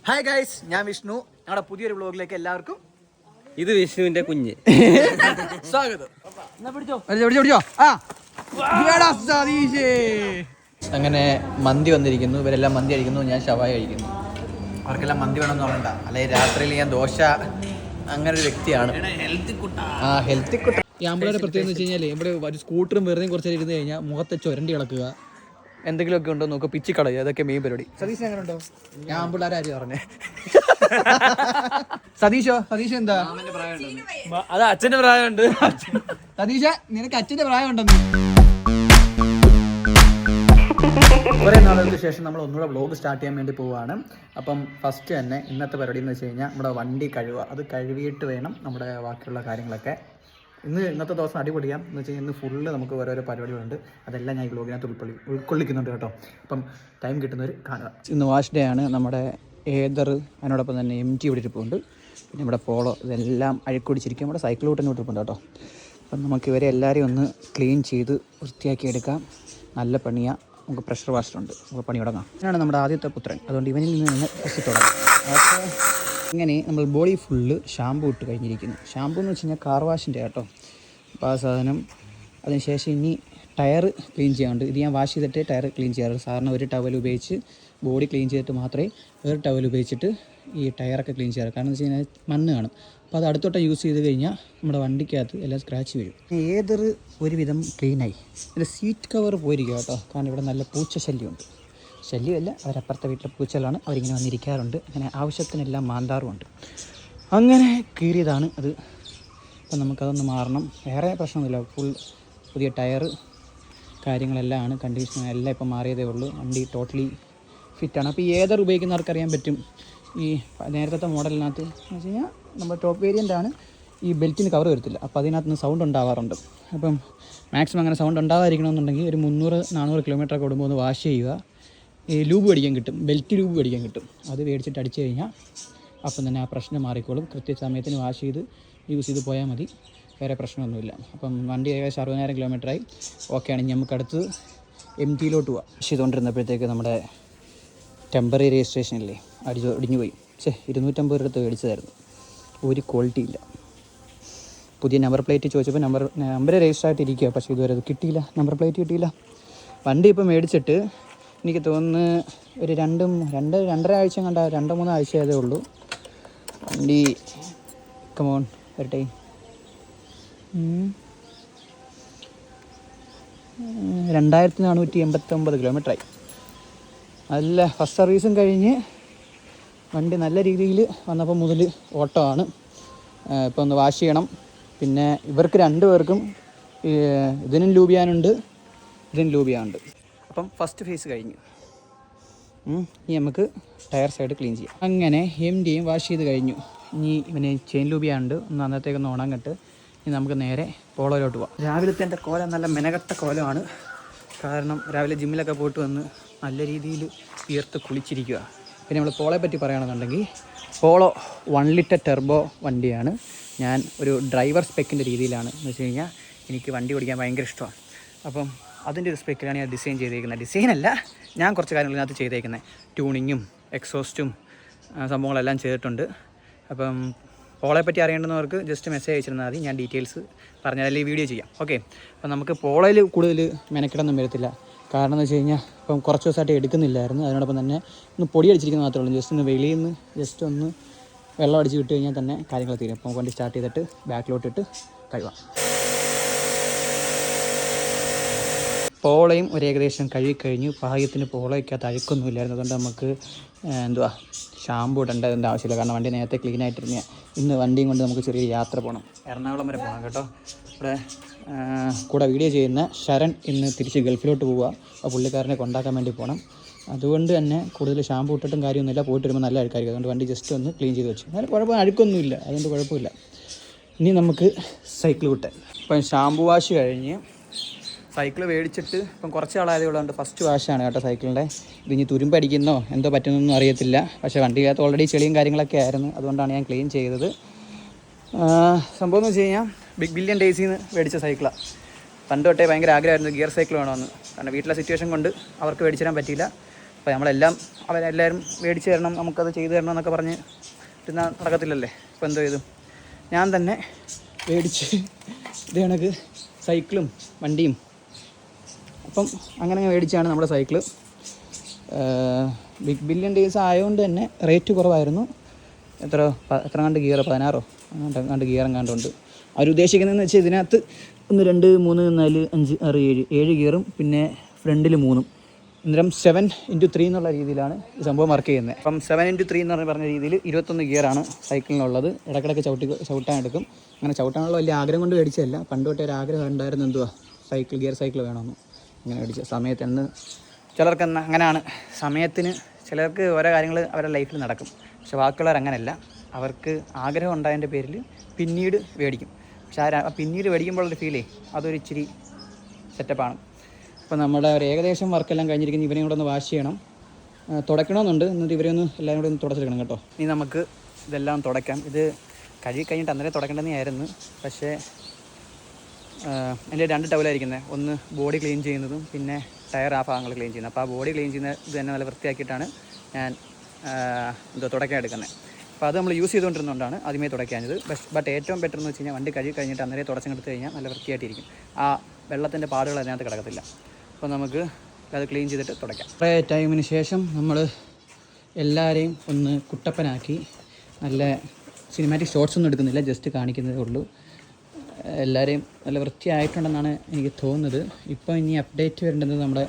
Hi guys, ഞാൻ വിഷ്ണു. ഞങ്ങളുടെ പുതിയൊരു വ്ളോഗിലേക്ക് എല്ലാവർക്കും ഇത് വിഷ്ണുവിന്റെ കുഞ്ഞ് സ്വാഗതം. അങ്ങനെ മന്തി വന്നിരിക്കുന്നു. ഇവരെല്ലാം മന്തി കഴിക്കുന്നു, ഞാൻ ഷവായ കഴിക്കുന്നു. അവർക്കെല്ലാം മന്തി വേണമെന്ന് പറയണ്ട, അല്ലെങ്കിൽ രാത്രിയിൽ ഞാൻ ദോശ. അങ്ങനെ ഒരു വ്യക്തിയാണ്. ഹെൽത്തി കുട്ട. ഈ ആമ്പിളയുടെ പ്രത്യേകത എന്ന് വെച്ച് കഴിഞ്ഞാൽ ഇവിടെ ഒരു സ്കൂട്ടറും വെറുതെ കുറച്ച് ഇരുന്ന് കഴിഞ്ഞാൽ മുഖത്തെ ചുരണ്ടി ഇളക്കുക, എന്തെങ്കിലുമൊക്കെ ഉണ്ടോ നോക്കുക, പിച്ചി കളയുക. അതൊക്കെ മെയിൻ പരിപാടി. സതീശ് എങ്ങനെ ഉണ്ടോ? ഞാൻ ആമ്പിള്ളേരെ ആര് പറഞ്ഞേ? സതീഷോ? സതീഷ് എന്താ? അത് അച്ഛന്റെ പ്രായമുണ്ട്. സതീഷ, നിനക്ക് അച്ഛന്റെ പ്രായം ഉണ്ടെന്ന്. കുറേ നാളുകൾക്ക് ശേഷം നമ്മൾ ഒന്നുകൂടെ വ്ളോഗ് സ്റ്റാർട്ട് ചെയ്യാൻ വേണ്ടി പോവുകയാണ്. അപ്പം ഫസ്റ്റ് തന്നെ ഇന്നത്തെ പരിപാടി എന്ന് വെച്ച് കഴിഞ്ഞാൽ നമ്മുടെ വണ്ടി കഴുകുക. അത് കഴുകിയിട്ട് വേണം നമ്മുടെ ബാക്കിയുള്ള കാര്യങ്ങളൊക്കെ. ഇന്നത്തെ ദിവസം അടിപൊളിയാം എന്ന് വെച്ച് കഴിഞ്ഞാൽ ഇന്ന് ഫുള്ള് നമുക്ക് ഓരോരോ പരിപാടികളുണ്ട്. അതെല്ലാം ഞാൻ ഈ വ്ളോഗിനകത്ത് ഉൾക്കൊള്ളിക്കുന്നുണ്ട് കേട്ടോ. അപ്പം ടൈം കിട്ടുന്നവർ കാണുക. ഇന്ന് വാഷ് ഡേ ആണ്. നമ്മുടെ ഏതർ, അതിനോടൊപ്പം തന്നെ MT ഇവിടെ ഇരിപ്പുണ്ട്. പിന്നെ നമ്മുടെ പോളോ, ഇതെല്ലാം അഴുക്കുടിച്ചിരിക്കും. നമ്മുടെ സൈക്കിൾ കൂട്ടന്നെ ഇട്ടിട്ടുണ്ട് കേട്ടോ. അപ്പം നമുക്ക് ഇവരെ എല്ലാവരെയും ഒന്ന് ക്ലീൻ ചെയ്ത് വൃത്തിയാക്കി എടുക്കാം. നല്ല പണിയാണ്. നമുക്ക് പ്രഷർ വാഷറുണ്ട്, നമുക്ക് പണി തുടങ്ങാം. ഇതാണ് നമ്മുടെ ആദ്യത്തെ പുത്രൻ. അതുകൊണ്ട് ഇവനിൽ നിന്ന് ഫസ്റ്റ് തുടങ്ങാം. അപ്പോൾ ഇങ്ങനെ നമ്മൾ ബോഡി ഫുള്ള് ഷാമ്പു ഇട്ട് കഴിഞ്ഞിരിക്കുന്നു. ഷാമ്പു എന്ന് വെച്ച് കഴിഞ്ഞാൽ കാർ വാഷിൻ്റെ കേട്ടോ. അപ്പോൾ ആ സാധനം അതിനുശേഷം ഇനി ടയർ ക്ലീൻ ചെയ്യാറുണ്ട്. ഇത് ഞാൻ വാഷ് ചെയ്തിട്ട് ടയർ ക്ലീൻ ചെയ്യാറുണ്ട്. സാധാരണ ഒരു ടവൽ ഉപയോഗിച്ച് ബോഡി ക്ലീൻ ചെയ്തിട്ട് മാത്രമേ വേറെ ടവൽ ഉപയോഗിച്ചിട്ട് ഈ ടയറൊക്കെ ക്ലീൻ ചെയ്യാറ്. കാരണം എന്ന് വെച്ച് കഴിഞ്ഞാൽ മണ്ണ് കാണും. അപ്പോൾ അത് അടുത്തോട്ട് യൂസ് ചെയ്ത് കഴിഞ്ഞാൽ നമ്മുടെ വണ്ടിക്കകത്ത് എല്ലാം സ്ക്രാച്ച് വരും. ഏതൊരു ഒരുവിധം ക്ലീനായി. ഇതിൽ സീറ്റ് കവർ പോയിരിക്കുക കേട്ടോ. കാരണം ഇവിടെ നല്ല പൂച്ച ശല്യമുണ്ട്. ശല്യമല്ല, അവരപ്പുറത്തെ വീട്ടിലെ പൂച്ചകളാണ്. അവരിങ്ങനെ വന്നിരിക്കാറുണ്ട്. അങ്ങനെ ആവശ്യത്തിനെല്ലാം മാന്താറുമുണ്ട്. അങ്ങനെ കീറിയതാണ് അത്. അപ്പം നമുക്കതൊന്ന് മാറണം. വേറെ പ്രശ്നമൊന്നുമില്ല. ഫുൾ പുതിയ ടയർ കാര്യങ്ങളെല്ലാം ആണ്. കണ്ടീഷൻ എല്ലാം ഇപ്പം മാറിയതേ ഉള്ളൂ. വണ്ടി ടോട്ടലി ഫിറ്റാണ്. അപ്പോൾ ഈ ഏതർ ഉപയോഗിക്കുന്നവർക്ക് അറിയാൻ പറ്റും. ഈ നേരത്തെ മോഡലിനകത്ത് എന്ന് വെച്ച് കഴിഞ്ഞാൽ നമ്മുടെ ടോപ്പ് വേരിയൻ്റാണ്. ഈ ബെൽറ്റിന് കവർ വരത്തില്ല. അപ്പോൾ അതിനകത്ത് നിന്ന് സൗണ്ട് ഉണ്ടാവാറുണ്ട്. അപ്പം മാക്സിമം അങ്ങനെ സൗണ്ട് ഉണ്ടാകാതിരിക്കണമെന്നുണ്ടെങ്കിൽ ഒരു 300-400 കിലോമീറ്ററൊക്കെ ഓടുമ്പോൾ ഒന്ന് വാഷ് ചെയ്യുക. ഈ ലൂബ് മേടിക്കാൻ കിട്ടും, ബെൽറ്റ് ലൂബ് മേടിക്കാൻ കിട്ടും. അത് മേടിച്ചിട്ട് അടിച്ചു കഴിഞ്ഞാൽ അപ്പം തന്നെ ആ പ്രശ്നം മാറിക്കോളും. കൃത്യസമയത്തിന് വാഷ് ചെയ്ത് യൂസ് ചെയ്ത് പോയാൽ മതി. വേറെ പ്രശ്നമൊന്നുമില്ല. അപ്പം വണ്ടി ഏകദേശം 60,000 കിലോമീറ്ററായി. ഓക്കെ ആണെങ്കിൽ നമുക്ക് അടുത്ത് MTയിലോട്ട് പോവാം. ചെയ്തുകൊണ്ടിരുന്നപ്പോഴത്തേക്ക് നമ്മുടെ ടെമ്പററി രജിസ്ട്രേഷനില്ലേ ഒടിഞ്ഞു പോയി. 250 രൂപ മേടിച്ചതായിരുന്നു. ഒരു ക്വാളിറ്റി ഇല്ല. പുതിയ നമ്പർ പ്ലേറ്റ് ചോദിച്ചപ്പോൾ നമ്പർ രജിസ്റ്റർ ആയിട്ട് ഇരിക്കുക. പക്ഷേ ഇതുവരെ അത് കിട്ടിയില്ല, നമ്പർ പ്ലേറ്റ് കിട്ടിയില്ല. വണ്ടി ഇപ്പോൾ മേടിച്ചിട്ട് എനിക്ക് തോന്നുന്നു ഒരു 2-2.5 ആഴ്ച കണ്ട 2-3 ആഴ്ച ആയതേ ഉള്ളൂ. വണ്ടി കമോൺ വരട്ടെ. 2489 കിലോമീറ്ററായി. നല്ല ഫസ്റ്റ് സർവീസും കഴിഞ്ഞ് വണ്ടി നല്ല രീതിയിൽ വന്നപ്പോൾ മുതൽ ഓട്ടോ ആണ്. ഇപ്പോൾ ഒന്ന് വാഷ് ചെയ്യണം. പിന്നെ ഇവർക്ക് 2 പേർക്കും ഇതിനും ലൂബ് ചെയ്യാനുണ്ട്, ഇതിനും ലൂബ് ചെയ്യാനുണ്ട്. അപ്പം ഫസ്റ്റ് ഫേസ് കഴിഞ്ഞു. ഇനി നമുക്ക് ടയർ സൈഡ് ക്ലീൻ ചെയ്യാം. അങ്ങനെ MTയും വാഷ് ചെയ്ത് കഴിഞ്ഞു. ഇനി ഇവന് ചെയിൻ ലൂബ് ചെയ്യാനുണ്ട്. ഒന്ന് അന്നത്തേക്കൊന്ന് ഉണങ്ങട്ട്. ഇനി നമുക്ക് നേരെ പോളോയിലോട്ട് പോവാം. രാവിലത്തെ എൻ്റെ കോലം നല്ല മെനകെട്ട കോലമാണ്. കാരണം രാവിലെ ജിമ്മിലൊക്കെ പോയിട്ട് വന്ന് നല്ല രീതിയിൽ വിയർത്ത് കുളിച്ചിരിക്കുക. പിന്നെ നമ്മൾ പോളോയെ പറ്റി പറയുകയാണെന്നുണ്ടെങ്കിൽ പോളോ 1 ലിറ്റർ ടെർബോ വണ്ടിയാണ്. ഞാൻ ഒരു ഡ്രൈവർ സ്പെക്കിൻ്റെ രീതിയിലാണ് എന്ന് വെച്ച് കഴിഞ്ഞാൽ എനിക്ക് വണ്ടി ഓടിക്കാൻ ഭയങ്കര ഇഷ്ടമാണ്. അപ്പം അതിൻ്റെ ഒരു സ്പെക്കിലാണ് ഞാൻ ഡിസൈൻ ചെയ്തേക്കുന്നത്. ഡിസൈനല്ല, ഞാൻ കുറച്ച് കാര്യങ്ങളിനകത്ത് ചെയ്തേക്കുന്നത്. ട്യൂണിങ്ങും എക്സോസ്റ്റും സംഭവങ്ങളെല്ലാം ചെയ്തിട്ടുണ്ട്. അപ്പം പോളോയെ പറ്റി അറിയേണ്ടുന്നവർക്ക് ജസ്റ്റ് മെസ്സേജ് അയച്ചിരുന്നാൽ മതി. ഞാൻ ഡീറ്റെയിൽസ് പറഞ്ഞാൽ അല്ലെങ്കിൽ വീഡിയോ ചെയ്യാം. ഓക്കെ. അപ്പം നമുക്ക് പോളോയിൽ കൂടുതൽ മെനക്കെടൊന്നും വരത്തില്ല. കാരണം എന്ന് വെച്ച് കഴിഞ്ഞാൽ ഇപ്പം കുറച്ച് ദിവസമായിട്ട് എടുക്കുന്നില്ലായിരുന്നു. അതിനോടൊപ്പം തന്നെ ഒന്ന് പൊടി അടിച്ചിരിക്കുന്നത് മാത്രമേ ഉള്ളൂ. ജസ്റ്റ് ഒന്ന് വെളിയിൽ നിന്ന് ജസ്റ്റ് ഒന്ന് വെള്ളം അടിച്ച് വിട്ട് കഴിഞ്ഞാൽ തന്നെ കാര്യങ്ങൾ തീരും. അപ്പോൾ വണ്ടി സ്റ്റാർട്ട് ചെയ്തിട്ട് ബാക്കിലോട്ടിട്ട് കഴുകാം. പോളയും ഒരു ഏകദേശം കഴുകിക്കഴിഞ്ഞു. പാകത്തിന് പോളയ്ക്കകത്ത് അഴുക്കൊന്നുമില്ലായിരുന്നു. അതുകൊണ്ട് നമുക്ക് ഷാമ്പു ഇടേണ്ടതിൻ്റെ ആവശ്യമില്ല. കാരണം വണ്ടി നേരത്തെ ക്ലീൻ ആയിട്ടിരുന്ന. ഇന്ന് വണ്ടിയും കൊണ്ട് നമുക്ക് ചെറിയൊരു യാത്ര പോകണം. എറണാകുളം വരെ പോകണം കേട്ടോ. ഇവിടെ കൂടെ വീഡിയോ ചെയ്യുന്ന ശരൺ ഇന്ന് തിരിച്ച് ഗൾഫിലോട്ട് പോവുക. അപ്പോൾ പുള്ളിക്കാരനെ കൊണ്ടാക്കാൻ വേണ്ടി പോകണം. അതുകൊണ്ട് തന്നെ കൂടുതൽ ഷാമ്പു ഇട്ടിട്ടും കാര്യമൊന്നുമില്ല. പോയിട്ട് വരുമ്പോൾ നല്ല അഴുക്കായിരിക്കും. അതുകൊണ്ട് വണ്ടി ജസ്റ്റ് ഒന്ന് ക്ലീൻ ചെയ്ത് വെച്ചു. എന്നാലും അഴുക്കൊന്നുമില്ല, അതുകൊണ്ട് കുഴപ്പമില്ല. ഇനി നമുക്ക് സൈക്കിൾ വിട്ടാൽ. ഇപ്പം ഷാമ്പു വാഷ് കഴിഞ്ഞ് സൈക്കിൾ മേടിച്ചിട്ട് ഇപ്പം കുറച്ച് ആളായതേ ഉള്ളതുകൊണ്ട് ഫസ്റ്റ് വാഷാണ് കേട്ടോ സൈക്കിളിൻ്റെ. ഇതിനി തുരുമ്പടിക്കുന്നോ എന്തോ പറ്റുന്നൊന്നും അറിയത്തില്ല. പക്ഷേ വണ്ടിക്കകത്ത് ഓൾറെഡി ചെളിയും കാര്യങ്ങളൊക്കെ ആയിരുന്നു. അതുകൊണ്ടാണ് ഞാൻ ക്ലീൻ ചെയ്തത്. സംഭവം എന്ന് വെച്ച് കഴിഞ്ഞാൽ ബിഗ് ബില്യൺ ഡേയ്സിൽ നിന്ന് മേടിച്ച സൈക്കിളാണ്. പണ്ട് തൊട്ടേ ഭയങ്കര ആഗ്രഹമായിരുന്നു ഗിയർ സൈക്കിൾ വേണമെന്ന്. കാരണം വീട്ടിലെ സിറ്റുവേഷൻ കൊണ്ട് അവർക്ക് മേടിച്ചു തരാൻ പറ്റിയില്ല. അപ്പോൾ നമ്മളെല്ലാം അവരെല്ലാവരും മേടിച്ച് തരണം, നമുക്കത് ചെയ്തു തരണം എന്നൊക്കെ പറഞ്ഞ് പിന്നെ നടക്കത്തില്ലല്ലേ. അപ്പോൾ എന്തോ ചെയ്തു, ഞാൻ തന്നെ മേടിച്ച് ഇത് കണക്ക് സൈക്കിളും വണ്ടിയും. അപ്പം അങ്ങനെ മേടിച്ചാണ് നമ്മുടെ സൈക്കിള്. ബിഗ് ബില്യൺ ഡേയ്സ് ആയതുകൊണ്ട് തന്നെ റേറ്റ് കുറവായിരുന്നു. എത്ര കണ്ട് ഗിയർ 16 അങ്ങാണ്ട് ഗിയർ എങ്ങാണ്ടുണ്ട്. അവരുദ്ദേശിക്കുന്നതെന്ന് വെച്ചാൽ ഇതിനകത്ത് 1 2 3 4 5 6 7 ഗിയറും പിന്നെ ഫ്രണ്ടിൽ 3. അന്നേരം 7x3 എന്നുള്ള രീതിയിലാണ് ഈ സംഭവം വർക്ക് ചെയ്യുന്നത്. അപ്പം 7x3 എന്ന് പറഞ്ഞ രീതിയിൽ 21 ഗിയറാണ് സൈക്കിളിനുള്ളത്. ഇടയ്ക്കിടയ്ക്ക് ചവിട്ടാൻ എടുക്കും. അങ്ങനെ ചവിട്ടാനുള്ള വലിയ ആഗ്രഹം കൊണ്ട് മേടിച്ചതല്ല, പണ്ട് തൊട്ടേ ഒരു ആഗ്രഹം ഉണ്ടായിരുന്നു, എന്തുവാ ഗിയർ സൈക്കിൾ വേണമെന്ന്. അങ്ങനെ മേടിച്ച സമയത്ത് ചിലർക്ക് അങ്ങനെയാണ്, സമയത്തിന് ചിലർക്ക് ഓരോ കാര്യങ്ങൾ അവരുടെ ലൈഫിൽ നടക്കും. പക്ഷെ ബാക്കിയുള്ളവർ അങ്ങനെയല്ല, അവർക്ക് ആഗ്രഹം ഉണ്ടായതിൻ്റെ പേരിൽ പിന്നീട് മേടിക്കും. പക്ഷെ പിന്നീട് മേടിക്കുമ്പോഴുള്ളൊരു ഫീലേ അതൊരു ഇച്ചിരി സെറ്റപ്പാണ്. അപ്പോൾ നമ്മുടെ ഒരു ഏകദേശം വർക്കെല്ലാം കഴിഞ്ഞിരിക്കുന്ന ഇവരെയും കൂടെ ഒന്ന് വാഷ് ചെയ്യണം, തുടയ്ക്കണമെന്നുണ്ട്. എന്നിട്ട് ഇവരെ എല്ലാവരും കൂടെ ഒന്ന് തുടച്ചെടുക്കണം കേട്ടോ. ഇനി നമുക്ക് ഇതെല്ലാം തുടയ്ക്കാം. ഇത് കഴുകി കഴിഞ്ഞിട്ട് അന്നേരം തുടയ്ക്കേണ്ടതായിരുന്നു. പക്ഷേ എൻ്റെ 2 ടവലായിരിക്കുന്നത്, ഒന്ന് ബോഡി ക്ലീൻ ചെയ്യുന്നതും പിന്നെ ടയർ ആ ഭാഗങ്ങൾ ക്ലീൻ ചെയ്യുന്നത്. അപ്പോൾ ആ ബോഡി ക്ലീൻ ചെയ്യുന്നത് ഇത് തന്നെ നല്ല വൃത്തിയാക്കിയിട്ടാണ് ഞാൻ തുടയ്ക്കാൻ എടുക്കുന്നത്. അപ്പോൾ അത് നമ്മൾ യൂസ് ചെയ്തുകൊണ്ടിരുന്നതുകൊണ്ടാണ് ആദ്യമേ തുടയ്ക്കാഞ്ഞത്. ബട്ട് ഏറ്റവും ബെറ്റർ എന്ന് വെച്ച് കഴിഞ്ഞാൽ വണ്ടി കഴുകി കഴിഞ്ഞിട്ട് അന്നേരം തുടച്ചെടുത്ത് കഴിഞ്ഞാൽ നല്ല വൃത്തിയായിട്ടിരിക്കും. ആ വെള്ളത്തിൻ്റെ പാടുകൾ അതിനകത്ത് കിടക്കത്തില്ല. അപ്പോൾ നമുക്ക് അത് ക്ലീൻ ചെയ്തിട്ട് തുടയ്ക്കാം. കുറേ ടൈമിന് ശേഷം നമ്മൾ എല്ലാവരെയും ഒന്ന് കുട്ടപ്പനാക്കി. നല്ല സിനിമാറ്റിക് ഷോട്ട്സ് ഒന്നും എടുക്കുന്നില്ല, ജസ്റ്റ് കാണിക്കുന്നതേ ഉള്ളൂ. എല്ലാവരെയും നല്ല വൃത്തിയായിട്ടുണ്ടെന്നാണ് എനിക്ക് തോന്നുന്നത്. ഇപ്പോൾ ഇനി അപ്ഡേറ്റ് വരേണ്ടത് നമ്മുടെ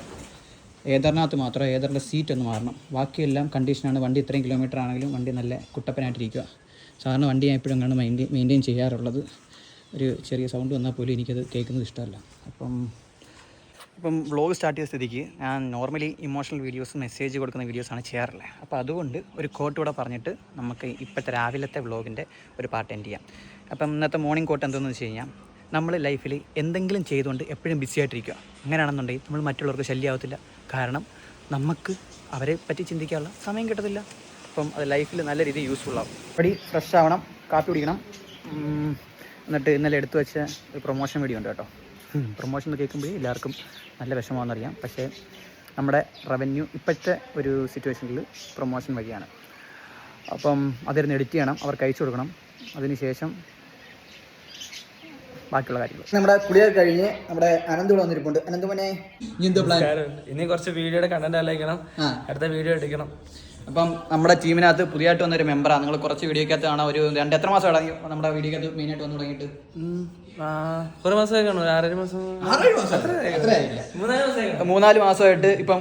ഏതറിനകത്ത് മാത്രം, ഏതറിൻ്റെ സീറ്റ് ഒന്ന് മാറണം. ബാക്കിയെല്ലാം കണ്ടീഷനാണ്. വണ്ടി ഇത്രയും കിലോമീറ്റർ ആണെങ്കിലും വണ്ടി നല്ല കുട്ടപ്പനായിട്ടിരിക്കുക. സാധാരണ വണ്ടി ഞാൻ എപ്പോഴും അങ്ങനെയാണ് മെയിൻറ്റെയിൻ ചെയ്യാറുള്ളത്. ഒരു ചെറിയ സൗണ്ട് വന്നാൽ പോലും എനിക്കത് കേൾക്കുന്നത് ഇഷ്ടമല്ല. ഇപ്പം വ്ളോഗ് സ്റ്റാർട്ട് ചെയ്ത സ്ഥിതിക്ക് ഞാൻ നോർമലി ഇമോഷണൽ വീഡിയോസ്, മെസ്സേജ് കൊടുക്കുന്ന വീഡിയോസാണ് ചെയ്യാറുള്ളത്. അപ്പോൾ അതുകൊണ്ട് ഒരു കോട്ട് കൂടെ പറഞ്ഞിട്ട് നമുക്ക് ഇപ്പോഴത്തെ രാവിലത്തെ വ്ളോഗിൻ്റെ ഒരു പാർട്ട് എൻഡ് ചെയ്യാം. അപ്പം ഇന്നത്തെ മോർണിംഗ് കോട്ട് എന്താണെന്ന് വെച്ച് കഴിഞ്ഞാൽ, നമ്മൾ ലൈഫിൽ എന്തെങ്കിലും ചെയ്തുകൊണ്ട് എപ്പോഴും ബിസി ആയിട്ടിരിക്കുക. അങ്ങനെയാണെന്നുണ്ടെങ്കിൽ നമ്മൾ മറ്റുള്ളവർക്ക് ശല്യമാവത്തില്ല. കാരണം നമുക്ക് അവരെ പറ്റി ചിന്തിക്കാനുള്ള സമയം കിട്ടത്തില്ല. അപ്പം അത് ലൈഫിൽ നല്ല രീതിയിൽ യൂസ്ഫുള്ളാവും. പടി ഫ്രഷ് ആവണം, കാപ്പി കുടിക്കണം. എന്നിട്ട് ഇന്നലെ എടുത്തു വെച്ച ഒരു പ്രൊമോഷൻ വീഡിയോ ഉണ്ട് കേട്ടോ. പ്രൊമോഷൻ എന്ന് കേൾക്കുമ്പോൾ എല്ലാവർക്കും നല്ല വിഷമമാണെന്നറിയാം. പക്ഷേ നമ്മുടെ റവന്യൂ ഇപ്പോഴത്തെ ഒരു സിറ്റുവേഷനിൽ പ്രൊമോഷൻ വഴിയാണ്. അപ്പം അതിരുന്ന് എഡിറ്റ് ചെയ്യണം, അവർക്ക് അയച്ചു കൊടുക്കണം. അതിനുശേഷം ബാക്കിയുള്ള കാര്യങ്ങൾ. നമ്മുടെ കുളിയൊക്കെ കഴിഞ്ഞ് നമ്മുടെ അനന്ത് ഇവിടെ വന്നിരിപ്പുണ്ട്. അനന്ത് മോനെ, ഇനി എന്തോ പ്ലാൻ? ഇനി കുറച്ച് വീഡിയോയുടെ കണ്ടന്റ് അയക്കണം, അടുത്ത വീഡിയോ എടുക്കണം. അപ്പം നമ്മുടെ ടീമിനകത്ത് പുതിയതായിട്ട് വന്നൊരു മെമ്പറാണ്. നിങ്ങൾ കുറച്ച് വീഡിയോക്കകത്ത് കാണാം. ഒരു എത്ര മാസം ഇടങ്ങി നമ്മുടെ വീഡിയോക്കകത്ത് മെയിനായിട്ട് വന്നു തുടങ്ങിയിട്ട്? ഒരു മാസമൊക്കെ കാണും, 6 മാസം. 3-4 മാസമായിട്ട് ഇപ്പം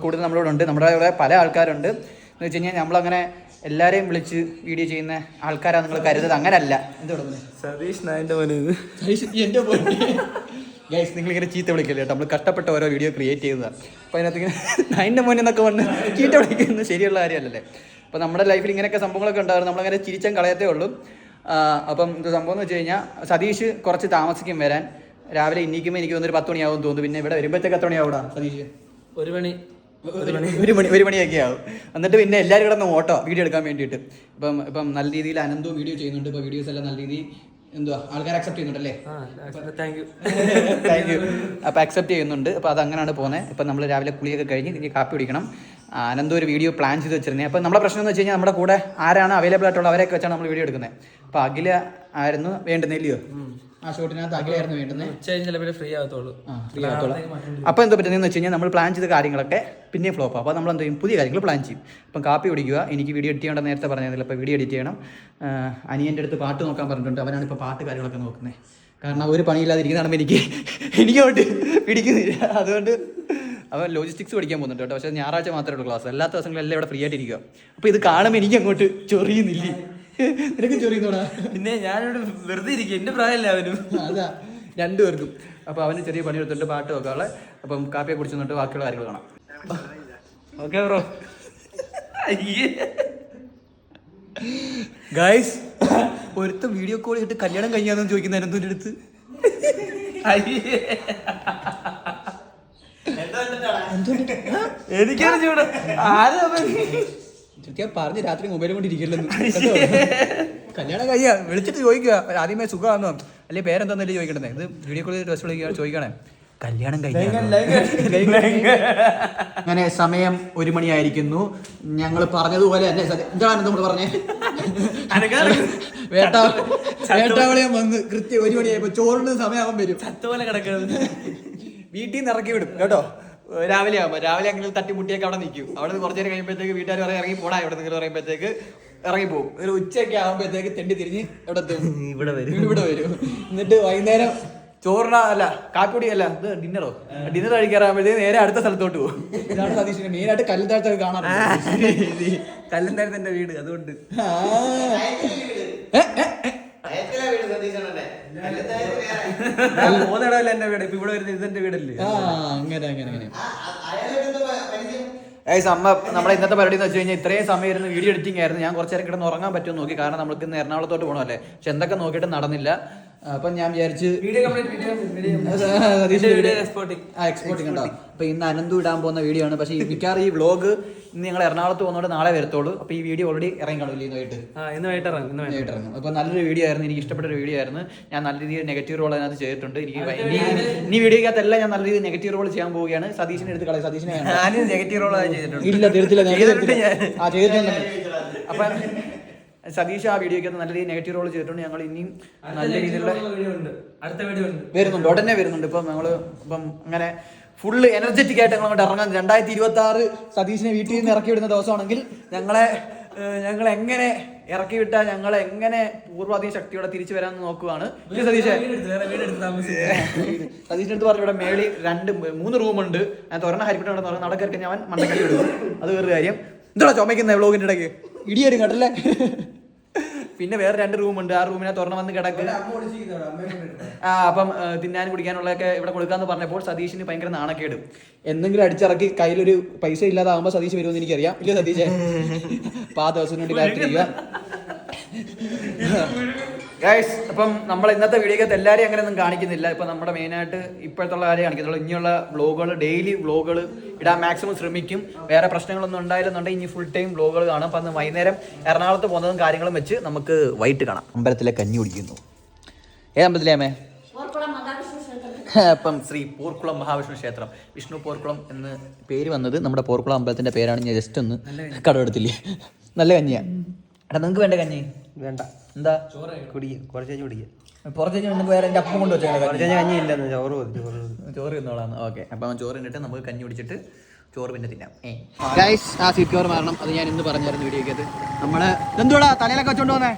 കൂടുതൽ നമ്മളോട് ഉണ്ട്. നമ്മുടെ ഇവിടെ പല ആൾക്കാരുണ്ട്. എന്ന് വെച്ച് കഴിഞ്ഞാൽ നമ്മളങ്ങനെ എല്ലാവരെയും വിളിച്ച് വീഡിയോ ചെയ്യുന്ന ആൾക്കാരാണ് നിങ്ങൾ കരുതുന്നത്. അങ്ങനല്ല. എന്തോടെ സതീഷ് നായൻ്റെ പോലെ എൻ്റെ പോലെ ഗൈസ്, നിങ്ങളിങ്ങനെ ചീത്ത വിളിക്കല്ലേ കേട്ടോ. നമ്മൾ കഷ്ടപ്പെട്ട ഓരോ വീഡിയോ ക്രിയേറ്റ് ചെയ്തതാണ്. അപ്പോൾ അതിനകത്ത് ഇങ്ങനെ 9 മോനെ എന്നൊക്കെ വന്ന് ചീത്ത വിളിക്കുന്നത് ശരിയുള്ള കാര്യമല്ലല്ലേ. അപ്പോൾ നമ്മുടെ ലൈഫിൽ ഇങ്ങനെയൊക്കെ സംഭവങ്ങളൊക്കെ ഉണ്ടാകും. നമ്മളങ്ങനെ ചിരിച്ചാൽ കളയത്തേ ഉള്ളൂ. അപ്പം ഇത് സംഭവം എന്ന് വെച്ച് കഴിഞ്ഞാൽ, സതീഷ് കുറച്ച് താമസിക്കും വരാൻ. രാവിലെ ഇന്നിക്കുമ്പോൾ എനിക്ക് തോന്നുന്നു 10 മണിയാവും തോന്നുന്നു. പിന്നെ ഇവിടെ വരുമ്പോഴത്തേക്ക് 10 മണിയാവൂടാ സതീഷ്? 1 മണിയൊക്കെ ആവും. എന്നിട്ട് പിന്നെ എല്ലാവരും ഇവിടെ നിന്ന് ഓട്ടോ വീഡിയോ എടുക്കാൻ വേണ്ടിയിട്ട്. ഇപ്പം നല്ല രീതിയിൽ അനന്തവും വീഡിയോ ചെയ്യുന്നുണ്ട്. ഇപ്പോൾ വീഡിയോസ് എല്ലാം നല്ല രീതിയിൽ ആൾക്കാർ അക്സെപ്റ്റ് ചെയ്യുന്നുണ്ടല്ലേ? Thank you. അപ്പോൾ അക്സെപ്റ്റ് ചെയ്യുന്നുണ്ട്. അപ്പോൾ അത് അങ്ങനെയാണ് പോകുന്നത്. ഇപ്പം നമ്മൾ രാവിലെ കുളിയൊക്കെ കഴിഞ്ഞ് ഇനി കാപ്പി കുടിക്കണം. അനന്തം ഒരു വീഡിയോ പ്ലാൻ ചെയ്ത് വെച്ചിരുന്നത്. അപ്പോൾ നമ്മുടെ പ്രശ്നം എന്ന് വെച്ച് കഴിഞ്ഞാൽ, നമ്മുടെ കൂടെ ആരാണ് അവൈലബിൾ ആയിട്ടുള്ള അവരെയൊക്കെ വെച്ചാണ് നമ്മൾ വീഡിയോ എടുക്കുന്നത്. അപ്പോൾ അഖില ആയിരുന്നു വേണ്ടുന്നില്ലയോ? ആ ഷോട്ടിനകത്ത് അഖിലായിരുന്നു വേണ്ടുന്നത്. ഫ്രീ ആകത്തുള്ളൂ. അപ്പോൾ എന്താ പറ്റുന്നതെന്ന് വെച്ച് കഴിഞ്ഞാൽ, നമ്മൾ പ്ലാൻ ചെയ്ത കാര്യങ്ങളൊക്കെ പിന്നെ ഫ്ലോപ്പ്. അപ്പോൾ നമ്മൾ എന്ത് ചെയ്യും, പുതിയ കാര്യങ്ങൾ പ്ലാൻ ചെയ്യും. അപ്പം കാപ്പി കുടിക്കുക. എനിക്ക് വീഡിയോ എഡിറ്റ് ചെയ്യേണ്ട നേരത്തെ പറഞ്ഞില്ല. അപ്പോൾ വീഡിയോ എഡിറ്റ് ചെയ്യണം. അനിയൻ്റെ അടുത്ത് പാട്ട് നോക്കാൻ പറഞ്ഞിട്ടുണ്ട്. അവനാണ് ഇപ്പോൾ പാട്ട് കാര്യങ്ങളൊക്കെ നോക്കുന്നത്. കാരണം ഒരു പണിയില്ലാതിരിക്കുന്നതാണെങ്കിൽ എനിക്കോട്ട് പിടിക്കുന്നില്ല. അതുകൊണ്ട് അവൻ ലോജിസ്റ്റിക്സ് പഠിക്കാൻ പോകുന്നുണ്ട് കേട്ടോ. പക്ഷേ ഞായറാഴ്ച മാത്രമേ ഉള്ളൂ ക്ലാസ്. അല്ലാത്ത ദിവസങ്ങളെല്ലാം ഇവിടെ ഫ്രീ ആയിട്ടിരിക്കുക. അപ്പോൾ ഇത് കാണുമ്പോൾ എനിക്ക് അങ്ങോട്ട് ചൊറിയുന്നില്ലേ? നിനക്കും ചൊറിയുന്നോടാ? പിന്നെ ഞാനിവിടെ വെറുതെ ഇരിക്കും, എൻ്റെ പ്രായമല്ല അവനും. അതാ, 2 പേർക്കും. അപ്പോൾ അവന് ചെറിയ പണി എടുത്തിട്ട് പാട്ട് വെക്കാളെ. അപ്പം കാപ്പിയെ കുടിച്ചു നിന്നിട്ട് ബാക്കിയുള്ള കാര്യങ്ങൾ കാണാം. Okay bro. ഗൈസ്, ഒരുത്ത വീഡിയോ കോൾ ചെയ്തിട്ട് കല്യാണം കഴിഞ്ഞാന്ന് ചോദിക്കുന്ന അനന്തൂൻ്റെ അടുത്ത്. എനിക്കാണ് ചൂട്. പറഞ്ഞ് രാത്രി മൊബൈലും കൊണ്ട് ഇരിക്കില്ലെന്ന്. കല്യാണം കഴിയാ വിളിച്ചിട്ട് ചോദിക്കുക ആദ്യമേ സുഖമാണെന്നോ അല്ലെ പേരെന്താന്നല്ലേ ചോദിക്കണ്ടേ. ഇത് വീഡിയോ കോൾ ചെയ്തിട്ട് ചോദിക്കണേ. കല്യാണം അങ്ങനെ സമയം 1 മണിയായിരിക്കുന്നു. ഞങ്ങൾ പറഞ്ഞതുപോലെ തന്നെ എന്താണ് നമ്മൾ പറഞ്ഞേ, വേട്ടാവളിയം വന്ന് കൃത്യം 1 മണിയായപ്പോ ചോറിന് സമയമാവാൻ വരും. ചത്തോലെ കിടക്കുന്നത് വീട്ടിൽ നിന്ന് ഇറക്കി വിടും കേട്ടോ. രാവിലെ ആകുമ്പോൾ രാവിലെ അങ്ങനെ തട്ടിമുട്ടിയൊക്കെ അവിടെ നിൽക്കും. അവിടെ നിന്ന് കുറച്ച് നേരം കഴിയുമ്പോഴത്തേക്ക് വീട്ടുകാർ ഇറങ്ങി പോടാ ഇവിടെ നിങ്ങൾ പറയുമ്പോഴത്തേക്ക് ഇറങ്ങി പോകും. ഒരു ഉച്ചയൊക്കെ ആകുമ്പോഴത്തേക്ക് തെണ്ടി തിരിഞ്ഞ് ഇവിടെ വരും. എന്നിട്ട് വൈകുന്നേരം ചോറിന അല്ല കാപ്പിപ്പൊടി അല്ല ഇത് ഡിന്നർ കഴിക്കാറാകുമ്പോഴത്തേക്ക് നേരെ അടുത്ത സ്ഥലത്തോട്ട് പോകും. ഇതാണ് സതീഷിന്റെ മെയിനായിട്ട് കല്ലുംതാഴത്തൊക്കെ കാണാറുണ്ട്. കല്ലുണ്ടായിരുന്നു എന്റെ വീട്, അതുകൊണ്ട് പോകുന്നിടമല്ല എന്റെ വീട്. ഇപ്പൊ ഇവിടെ വരുന്നത് ഇതെന്റെ വീടല്ലേ. അങ്ങനെ നമ്മളെ ഇന്നത്തെ പരിപാടി എന്ന് വെച്ച് കഴിഞ്ഞാൽ ഇത്രയും സമയം ഇരുന്ന് വീഡിയോ എഡിറ്റിംഗ് ആയിരുന്നു. ഞാൻ കുറച്ച് നേരം കിടന്ന് ഉറങ്ങാൻ പറ്റുമെന്ന് നോക്കി, കാരണം നമുക്ക് ഇന്ന് എറണാകുളത്തോട്ട് പോകണമല്ലേ. പക്ഷെ എന്തൊക്കെ നോക്കിയിട്ട് നടന്നില്ല. അപ്പം ഞാൻ വിചാരിച്ച് എക്സ്പോർട്ടിംഗ് ഉണ്ടാവും. അപ്പൊ ഇന്ന് അനന്തു ഇടാൻ പോകുന്ന വീഡിയോ ആണ്. പക്ഷേ മിക്കവാറും ഈ വ്ളോഗ് ഇന്ന് ഞങ്ങൾ എറണാകുളത്ത് പോകുന്നതുകൊണ്ട് നാളെ വരത്തുള്ളൂ. അപ്പൊ ഈ വീഡിയോ ഓൾറെഡി ഇറങ്ങി കാണില്ല ഇന്ന് വൈകിട്ട് ഇറങ്ങും. അപ്പൊ നല്ലൊരു വീഡിയോ ആയിരുന്നു, എനിക്ക് ഇഷ്ടപ്പെട്ട ഒരു വീഡിയോ ആയിരുന്നു. ഞാൻ നല്ല രീതിയിൽ നെഗറ്റീവ് റോൾ അതിനകത്ത് ചെയ്തിട്ടുണ്ട്. ഇനി വീഡിയോക്കകത്തെല്ലാം ഞാൻ നല്ല രീതിയിൽ നെഗറ്റീവ് റോൾ ചെയ്യാൻ പോവുകയാണ്. സതീഷിനെ എടുത്ത് കളയും. സതീഷിനെ നെഗറ്റീവ് റോൾ ചെയ്തിട്ടുണ്ട്. ഇല്ല ചെയ്തിട്ടില്ല. അപ്പൊ സതീഷ് ആ വീഡിയോക്ക് നല്ല രീതിയിൽ നെഗറ്റീവ് റോൾ ചെയ്തിട്ടുണ്ട്. ഞങ്ങൾ ഇനിയും നല്ല രീതിയിലുള്ള വരുന്നുണ്ട്, ഉടനെ വരുന്നുണ്ട്. ഇപ്പം ഞങ്ങള് അങ്ങനെ ഫുള്ള് എനർജറ്റിക് ആയിട്ട് ഞങ്ങൾ അങ്ങോട്ട് ഇറങ്ങാൻ 2026 സതീഷിനെ വീട്ടിൽ നിന്ന് ഇറക്കി വിടുന്ന ദിവസമാണെങ്കിൽ ഞങ്ങൾ എങ്ങനെ ഇറക്കി വിട്ടാൽ ഞങ്ങൾ എങ്ങനെ പൂർവാധിക ശക്തിയോടെ തിരിച്ചു വരാൻ നോക്കുവാണ്. സതീഷിന്റെ അടുത്ത് പറഞ്ഞു ഇവിടെ മേളി 3 റൂമുണ്ട്. ഞാൻ ഒരെണ്ണം ഹരിപ്പിട്ട് നടക്കരക്ക് ഞാൻ മണ്ടക്കടി വിടും. അത് വേറൊരു കാര്യം. എന്താ ചുമക്കുന്ന വ്ളോഗിന്റെ ഇടയ്ക്ക് ഇടിയരും കേട്ടല്ലേ. പിന്നെ വേറെ 2 റൂമുണ്ട്. ആ റൂമിനെ തുറന്ന് വന്ന് കിടക്ക്. അപ്പം തിന്നാനും കുടിക്കാനുള്ളതൊക്കെ ഇവിടെ കൊടുക്കാന്ന് പറഞ്ഞപ്പോൾ സതീഷിന് ഭയങ്കര നാണക്കേടും. എന്തെങ്കിലും അടിച്ചിറക്കി കയ്യിലൊരു പൈസ ഇല്ലാതാകുമ്പോ സതീഷ് വരുമെന്ന് എനിക്കറിയാം. ഇല്ല സതീഷ് അപ്പൊ ആ ദിവസം വേണ്ടി കാത്തിരിക്കുക. ഗൈസ്, അപ്പം നമ്മൾ ഇന്നത്തെ വീഡിയോക്കകത്ത് എല്ലാവരെയും അങ്ങനെ ഒന്നും കാണിക്കുന്നില്ല. ഇപ്പം നമ്മുടെ മെയിനായിട്ട് ഇപ്പോഴത്തുള്ള കാര്യം കാണിക്കുന്നുള്ളൂ. ഇനിയുള്ള വ്ളോഗുകൾ, ഡെയിലി വ്ളോഗുകൾ ഇടാൻ മാക്സിമം ശ്രമിക്കും. വേറെ പ്രശ്നങ്ങളൊന്നും ഉണ്ടായിരുന്നുണ്ടെങ്കിൽ ഇനി ഫുൾ ടൈം വ്ളോഗുകൾ കാണാം. അപ്പം അന്ന് വൈകുന്നേരം എറണാകുളത്ത് പോകുന്നതും കാര്യങ്ങളും വെച്ച് നമുക്ക് വൈകിട്ട് കാണാം. അമ്പലത്തിലെ കഞ്ഞി കുടിക്കുന്നു. ഏത് അമ്പലത്തിലെ അമ്മേ? അപ്പം ശ്രീ പോർക്കുളം മഹാവിഷ്ണു ക്ഷേത്രം. വിഷ്ണു പോർക്കുളം എന്ന് പേര് വന്നത് നമ്മുടെ പോർക്കുളം അമ്പലത്തിന്റെ പേരാണ്. ഞാൻ ജസ്റ്റ് ഒന്ന് കടമെടുത്തില്ലേ. നല്ല കഞ്ഞിയാ. എടാ നിങ്ങൾക്ക് വേണ്ട കഞ്ഞി? വേണ്ട. എന്താ കുറച്ച് വേറെ എൻ്റെ അപ്പം കൊണ്ട് വെച്ചാൽ കഞ്ഞി ഇല്ലെന്ന് ചോറ് തിന്നോളാന്ന്. ഓക്കെ, അപ്പം ചോറ് തിന്നിട്ട് നമുക്ക് കഞ്ഞി കുടിച്ചിട്ട് ചോറ് പിന്നെ തിന്നാം. ഗൈസ്, ആ സീറ്റ് കവർ മാറണം. അത് ഞാൻ ഇന്ന് പറഞ്ഞായിരുന്നു വീഡിയോക്കകത്ത്. നമ്മള് എന്തുവാ തലയിലൊക്കെ വെച്ചോണ്ട് പോന്നേ?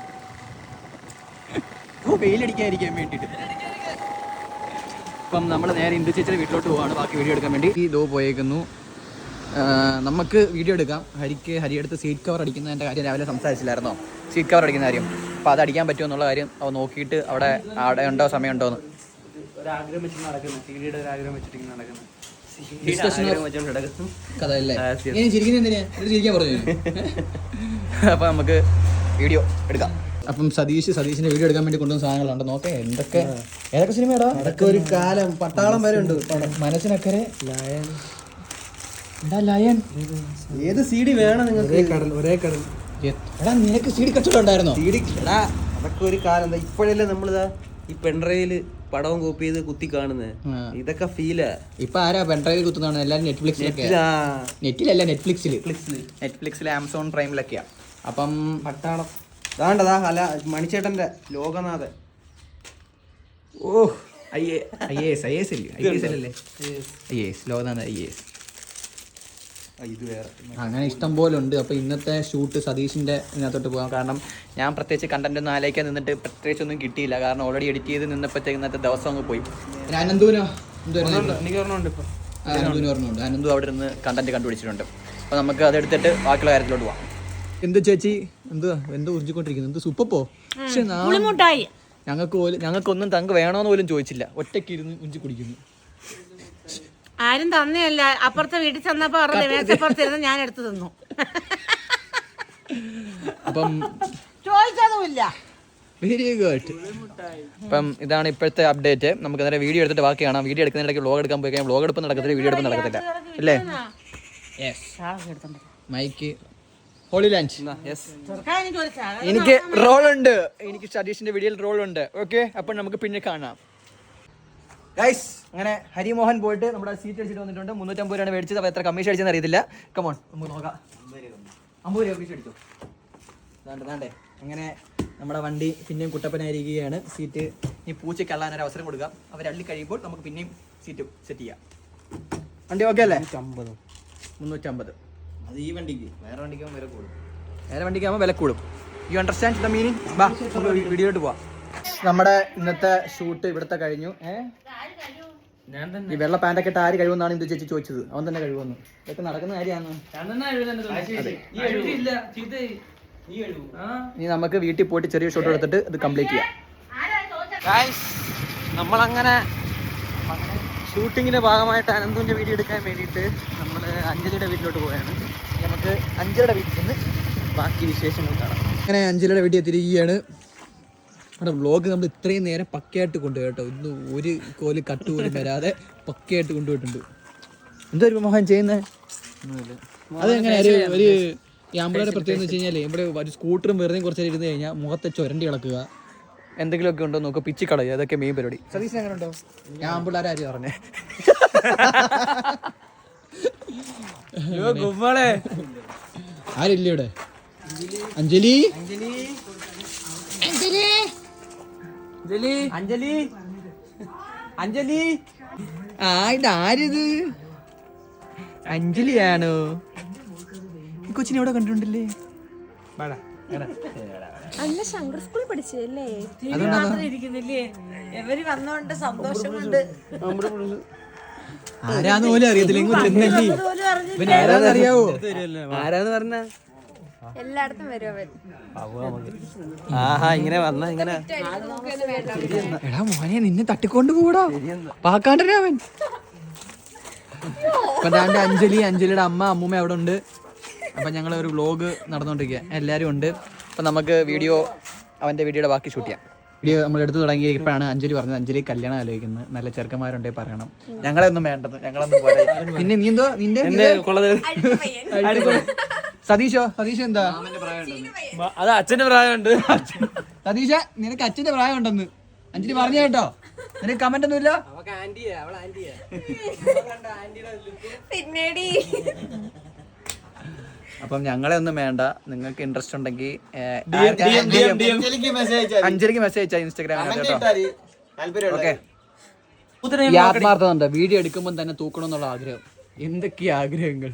വെയിലടിക്കാതിരിക്കാൻ വേണ്ടിയിട്ട്. അപ്പം നമ്മൾ നേരെ ഇന്ദു ചേച്ചിയുടെ വീട്ടിലോട്ട് പോവാണ് ബാക്കി വീഡിയോ എടുക്കാൻ വേണ്ടി. ഇതോ പോയേക്കുന്നു. നമുക്ക് വീഡിയോ എടുക്കാം. ഹരിയെടുത്ത് സീറ്റ് കവർ അടിക്കുന്നതിൻ്റെ കാര്യം രാവിലെ സംസാരിച്ചില്ലായിരുന്നോ? സീറ്റ് കവർ അടിക്കുന്ന കാര്യം. അപ്പോൾ അത് അടിക്കാൻ പറ്റുമോ എന്നുള്ള കാര്യം അവ നോക്കിയിട്ട് അവിടെ ഉണ്ടോ സമയമുണ്ടോ എന്ന് അപ്പം നമുക്ക് വീഡിയോ എടുക്കാം. അപ്പം സതീഷിന്റെ വീഡിയോ എടുക്കാൻ വേണ്ടി കൊണ്ടുവന്ന സാധനങ്ങളുണ്ട്. നോക്കേ ഏതൊക്കെ സിനിമയാടാ? അതൊക്കെ ഒരു കാലം പട്ടാളം വരെ ഉണ്ട്. മനസ്സിനക്കരെ ലയൻ. ഏത് CD വേണം നിങ്ങൾക്ക്? ഒരേ കടൽ. എടാ നിനക്ക് CD കച്ചവടം ഉണ്ടായിരുന്നോ? എടാ അതൊക്കെ ഒരു കാലം. ഇപ്പോഴല്ലേ നമ്മളിതാ ഈ പെൺഡ്രൈവില് പടവും കോപ്പി ചെയ്ത് കുത്തി കാണുന്നത്. ഇതൊക്കെ ഫീലാ. ഇപ്പൊ ആരാ പെൺഡ്രൈവിൽ കുത്തുന്നതാണ്? എല്ലാരും നെറ്റിലല്ല, നെറ്റ്ഫ്ലിക്സിൽ ആമസോൺ പ്രൈമിലൊക്കെയാ. അപ്പം പട്ടാളം അതാണ്ടതാ അല്ല മണിച്ചേട്ടന്റെ ലോകനാഥൻ. ഓ IAS ലോകനാഥൻ IAS. ഇത് വേറെ അങ്ങനെ ഇഷ്ടം പോലെ ഉണ്ട്. അപ്പോൾ ഇന്നത്തെ ഷൂട്ട് സതീഷിൻ്റെ ഇതിനകത്തോട്ട് പോകാം. കാരണം ഞാൻ പ്രത്യേകിച്ച് കണ്ടന്റ് ഒന്നും ആലോചിക്കാൻ നിന്നിട്ട് പ്രത്യേകിച്ച് ഒന്നും കിട്ടിയില്ല. കാരണം ഓൾറെഡി എഡിറ്റ് ചെയ്ത് നിന്നപ്പോഴത്തേക്ക് ഇന്നത്തെ ദിവസം അങ്ങ് പോയി. അനന്തുവിനോ അനന്തു അവിടെ നിന്ന് കണ്ടന്റ് കണ്ടുപിടിച്ചിട്ടുണ്ട്. അപ്പോൾ നമുക്ക് അതെടുത്തിട്ട് ബാക്കിയുള്ള കാര്യത്തിലോട്ട് പോവാം. എന്ത് ചേച്ചി എന്തോ ഉറിഞ്ഞിക്കൊണ്ടിരിക്കുന്നു? എന്ത് സൂപ്പപ്പോ? പക്ഷെ ഞങ്ങൾക്കൊന്നും തങ്ക് വേണോന്ന് പോലും ചോദിച്ചില്ല. ഒറ്റയ്ക്ക് ഇരുന്ന് ഉഞ്ചി കുടിക്കുന്നു. ആരും തന്നെയല്ല, അപ്പുറത്തെ വീട്ടിൽ ചെന്നപ്പോ മേശപ്പുറത്തിരുന്ന് ഞാൻ എടുത്തു തന്നു. അപ്പം ചോദിച്ചതുമില്ല. Very good. അപ്പം ഇതാണ് ഇപ്പോഴത്തെ അപ്ഡേറ്റ്. നമുക്ക് നേരെ വീഡിയോ എടുത്തിട്ട് ബാക്കി കാണാം. വീഡിയോ എടുക്കുന്നതിനിടയ്ക്ക് വ്ളോഗ് എടുക്കാൻ പോയി കഴിഞ്ഞാൽ വ്ളോഗ് എടുപ്പ് നടക്കത്തില്ല, വീഡിയോ എടുപ്പ് നടക്കത്തില്ല അല്ലേ? Mike holy land. എനിക്ക് റോൾ ഉണ്ട്, എനിക്ക് സതീഷിന്റെ വീഡിയോയിൽ റോൾ ഉണ്ട്. ഓക്കെ, അപ്പം നമുക്ക് പിന്നെ കാണാം. ഗൈസ് അങ്ങനെ ഹരിമോഹൻ പോയിട്ട് നമ്മുടെ സീറ്റ് അടിച്ചിട്ട് വന്നിട്ടുണ്ട്. 350 രൂപയാണ് മേടിച്ചത്. അപ്പോൾ എത്ര കമ്മീഷൻ അടിച്ചെന്ന് അറിയത്തില്ല. കമോൺ നമുക്ക് നോക്കാം. 50 രൂപ കമ്മീഷൻ അടിച്ചു. വേണ്ടേ അങ്ങനെ നമ്മുടെ വണ്ടി പിന്നെയും കുട്ടപ്പനായിരിക്കുകയാണ്. സീറ്റ് ഈ പൂച്ചയ്ക്ക് അള്ളാനൊരു അവസരം കൊടുക്കാം. അവർ അള്ളി കഴിയുമ്പോൾ നമുക്ക് പിന്നെയും സീറ്റ് സെറ്റ് ചെയ്യാം. വണ്ടി ഓക്കെ അല്ലേ? 350. അത് ഈ വണ്ടിക്ക്, വേറെ വണ്ടിക്കാകുമ്പോൾ വില കൂടും. വേറെ വണ്ടിക്കാകുമ്പോൾ വില കൂടും. You understand the meaning? ബാ വീഡിയോയിട്ട് പോവാം. നമ്മുടെ ഇന്നത്തെ ഷൂട്ട് ഇവിടുത്തെ കഴിഞ്ഞു. ഞാൻ തന്നെ ഈ വെള്ള പാൻറ്റൊക്കെ ഇട്ട് ആര് കഴിവെന്നാണ് ഇന്ദു ചേച്ചി ചോദിച്ചത്. അവൻ തന്നെ കഴിവെന്ന്. ഇതൊക്കെ നടക്കുന്ന കാര്യമാണ്. ഇനി നമുക്ക് വീട്ടിൽ പോയിട്ട് ചെറിയ ഷൂട്ട് എടുത്തിട്ട് ഇത് കംപ്ലീറ്റ് ചെയ്യാം. നമ്മളങ്ങനെ ഷൂട്ടിങ്ങിന്റെ ഭാഗമായിട്ട് അനന്തുവിന്റെ വീഡിയോ എടുക്കാൻ വേണ്ടിയിട്ട് നമ്മൾ അഞ്ജലിയുടെ വീട്ടിലോട്ട് പോവുകയാണ്. നമുക്ക് അഞ്ജലിയുടെ വീട്ടിൽ നിന്ന് ബാക്കി വിശേഷങ്ങൾ കാണാം. അങ്ങനെ അഞ്ജലിയുടെ വീട്ടിൽ എത്തിയിരിക്കുകയാണ്. നമ്മുടെ വ്ളോഗ് നമ്മൾ ഇത്രയും നേരം പക്കയായിട്ട് കൊണ്ടുപോയി കേട്ടോ. ഇന്ന് ഒരു കോല് കട്ട് പോലും വരാതെ പക്കയായിട്ട് കൊണ്ടുപോയിട്ടുണ്ട്. എന്തൊരു മോഹൻ ചെയ്യുന്നത്? അതെങ്ങനെ ഒരു ആമ്പിളയുടെ പ്രത്യേകത എന്ന് വെച്ച് കഴിഞ്ഞാൽ ഇവിടെ ഒരു സ്കൂട്ടറും വെറുതെ കുറച്ച് നേരം ഇരുന്ന് കഴിഞ്ഞാൽ മുഖത്തെ ചുരണ്ടി ഇളക്കുക, എന്തെങ്കിലുമൊക്കെ ഉണ്ടോ നോക്കുക, പിച്ചി കളയുക, അതൊക്കെ മെയിൻ പരിപാടി. സതീശൻ എങ്ങനെ ഉണ്ടോ? ഞാൻ ആമ്പിളാരെ ആര് പറഞ്ഞേ? ആരില്ല ഇവിടെ? അഞ്ജലി അഞ്ജലി അഞ്ജലി അഞ്ജലി ആ ഇതാരിത്? അഞ്ജലിയാണോ? ഈ കൊച്ചിനെ ഇവിടെ കണ്ടിട്ടുണ്ടല്ലേ? അല്ല ശങ്കർ സ്കൂളിൽ പഠിച്ചല്ലേ? ഇവര് വന്നോണ്ട് സന്തോഷം കൊണ്ട് ആരാന്ന് പോലും അറിയത്തില്ല. പിന്നെ ആരാന്ന് അറിയാവോ? ആരാന്ന് പറഞ്ഞ എല്ലായിടത്തും വരും അവൻ. ആഹാ ഇങ്ങനെ വന്ന ഇങ്ങനെ. എടാ മോനെ നിന്നെ തട്ടിക്കൊണ്ട് കൂടാ പാക്കാണ്ടേ അവൻ. അപ്പൊ ഞാൻ അഞ്ജലിയുടെ അമ്മൂമ്മ അവിടെ ഉണ്ട്. അപ്പം ഞങ്ങൾ ഒരു വ്ളോഗ് നടന്നുകൊണ്ടിരിക്കുക, എല്ലാവരും ഉണ്ട്. അപ്പം നമുക്ക് അവൻ്റെ വീഡിയോയുടെ ബാക്കി ഷൂട്ട് ചെയ്യാം. വീഡിയോ നമ്മൾ എടുത്തു തുടങ്ങിയപ്പോഴാണ് അഞ്ജലി പറഞ്ഞത് അഞ്ജലി കല്യാണം ആലോചിക്കുന്നത്, നല്ല ചെറുക്കന്മാരുണ്ടേ പറയണം. ഞങ്ങളെയൊന്നും വേണ്ടത്, ഞങ്ങളൊന്നും പോലെ. പിന്നെ നീ എന്തോ നിന്റെ സതീഷോ എന്താ? അത് അച്ഛന്റെ പ്രായമുണ്ട്. സതീഷ നിനക്ക് അച്ഛന്റെ പ്രായം ഉണ്ടെന്ന് അഞ്ജലി പറഞ്ഞു കേട്ടോ. നിനക്ക് കമന്റ് ഒന്നുമില്ല? പിന്നീട് അപ്പം ഞങ്ങളെ ഒന്നും വേണ്ട. നിങ്ങൾക്ക് ഇൻട്രസ്റ്റ് ഉണ്ടെങ്കിൽ അഞ്ജലിക്ക് മെസ്സേജ് അയച്ചാൽ ഇൻസ്റ്റാഗ്രാമിൽ കേട്ടോ. ഓക്കെ. ഈ ആത്മാർത്ഥമുണ്ട്. വീഡിയോ എടുക്കുമ്പോൾ തന്നെ തൂക്കണം എന്നുള്ള ആഗ്രഹം. എന്തൊക്കെയാ ആഗ്രഹങ്ങൾ?